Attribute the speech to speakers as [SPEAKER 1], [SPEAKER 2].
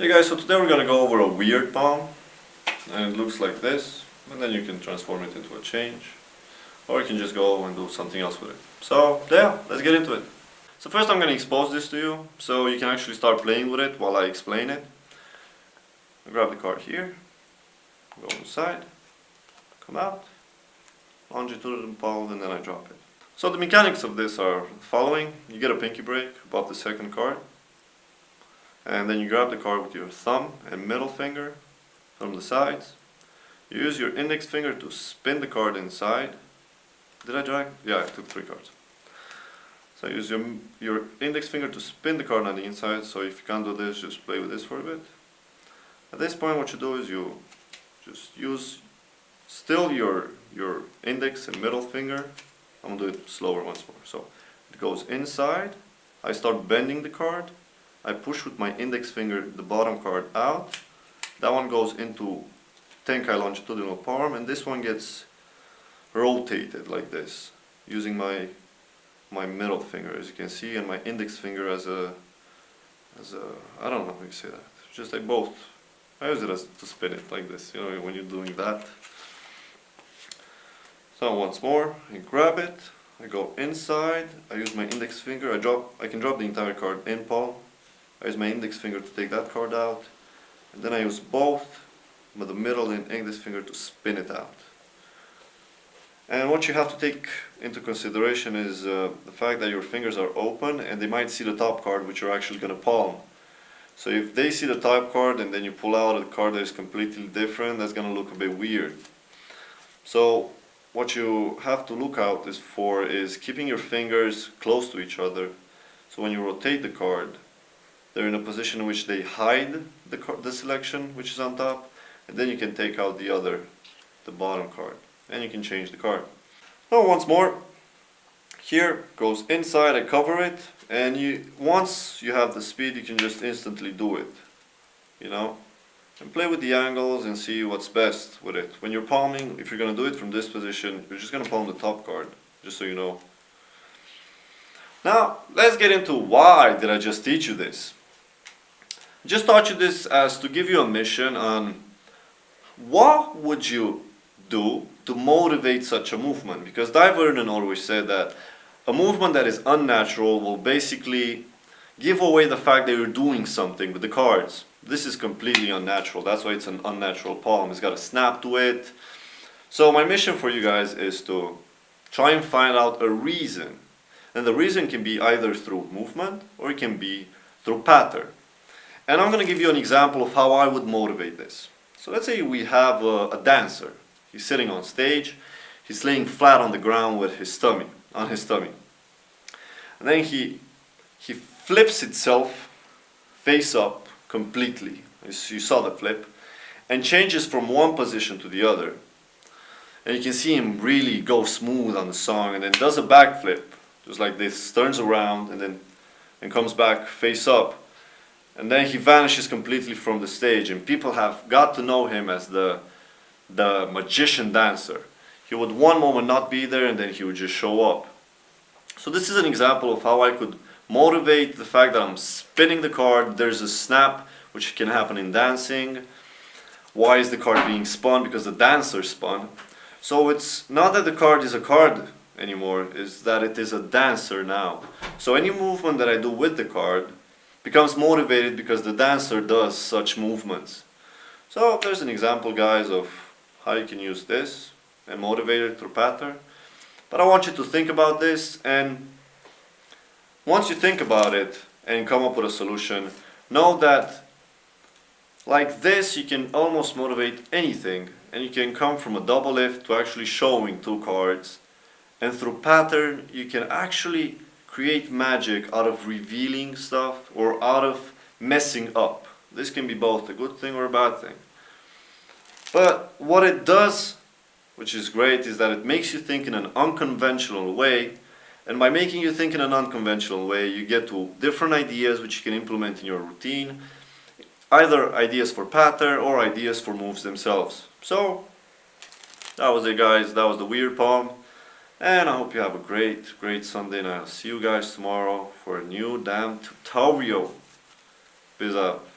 [SPEAKER 1] Okay guys, so today we're gonna go over a weird palm, and it looks like this, and then you can transform it into a change, or you can just go and do something else with it. So yeah, let's get into it. So first I'm gonna expose this to you, so you can actually start playing with it while I explain it. I grab the card here, go inside, come out, launch it to the palm, and then I drop it. So the mechanics of this are the following. You get a pinky break above the second card, and then you grab the card with your thumb and middle finger from the sides. You use your index finger to spin the card inside. Did I drag? Yeah, I took 3 cards. So use your index finger to spin the card on the inside. So if you can't do this, just play with this for a bit. At this point what you do is you just use still your index and middle finger. I'm going to do it slower once more. So it goes inside, I start bending the card, I push with my index finger the bottom card out, that one goes into Tenkai longitudinal palm, and this one gets rotated like this, using my middle finger, as you can see, and my index finger as a I don't know how you say that, just like both. I use it as to spin it like this, you know, when you're doing that. So once more, I grab it, I go inside, I use my index finger, I can drop the entire card in palm. I use my index finger to take that card out, and then I use both with the middle and index finger to spin it out. And what you have to take into consideration is the fact that your fingers are open and they might see the top card, which you're actually going to palm. So if they see the top card and then you pull out a card that is completely different, that's going to look a bit weird. So what you have to look out is keeping your fingers close to each other. So when you rotate the card, they're in a position in which they hide the selection which is on top, and then you can take out the bottom card, and you can change the card. Now once more, here goes inside, I cover it, and once you have the speed, you can just instantly do it, you know, and play with the angles and see what's best with it. When you're palming, if you're going to do it from this position, you're just going to palm the top card, just so you know. Now let's get into why did I just teach you this. I just taught you this as to give you a mission on what would you do to motivate such a movement, because Dai Vernon always said that a movement that is unnatural will basically give away the fact that you're doing something with the cards. This is completely unnatural, that's why it's an unnatural palm. It's got a snap to it. So my mission for you guys is to try and find out a reason, and the reason can be either through movement or it can be through pattern. And I'm going to give you an example of how I would motivate this. So let's say we have a dancer. He's sitting on stage, he's laying flat on the ground with his tummy, on his tummy. And then he flips itself face up completely. You saw the flip, and changes from one position to the other. And you can see him really go smooth on the song, and then does a backflip, just like this, turns around and comes back face up. And then he vanishes completely from the stage, and people have got to know him as the magician dancer. He would one moment not be there, and then he would just show up. So this is an example of how I could motivate the fact that I'm spinning the card. There's a snap which can happen in dancing. Why is the card being spun? Because the dancer spun. So it's not that the card is a card anymore, it's that it is a dancer now. So any movement that I do with the card becomes motivated because the dancer does such movements. So there's an example, guys, of how you can use this and motivate it through pattern. But I want you to think about this, and once you think about it and come up with a solution, know that like this you can almost motivate anything, and you can come from a double lift to actually showing 2 cards, and through pattern you can actually create magic out of revealing stuff or out of messing up. This can be both a good thing or a bad thing. But what it does, which is great, is that it makes you think in an unconventional way, and by making you think in an unconventional way, you get to different ideas which you can implement in your routine, either ideas for pattern or ideas for moves themselves. So that was it, guys. That was the weird palm. And I hope you have a great Sunday, and I'll see you guys tomorrow for a new damn tutorial. Peace out.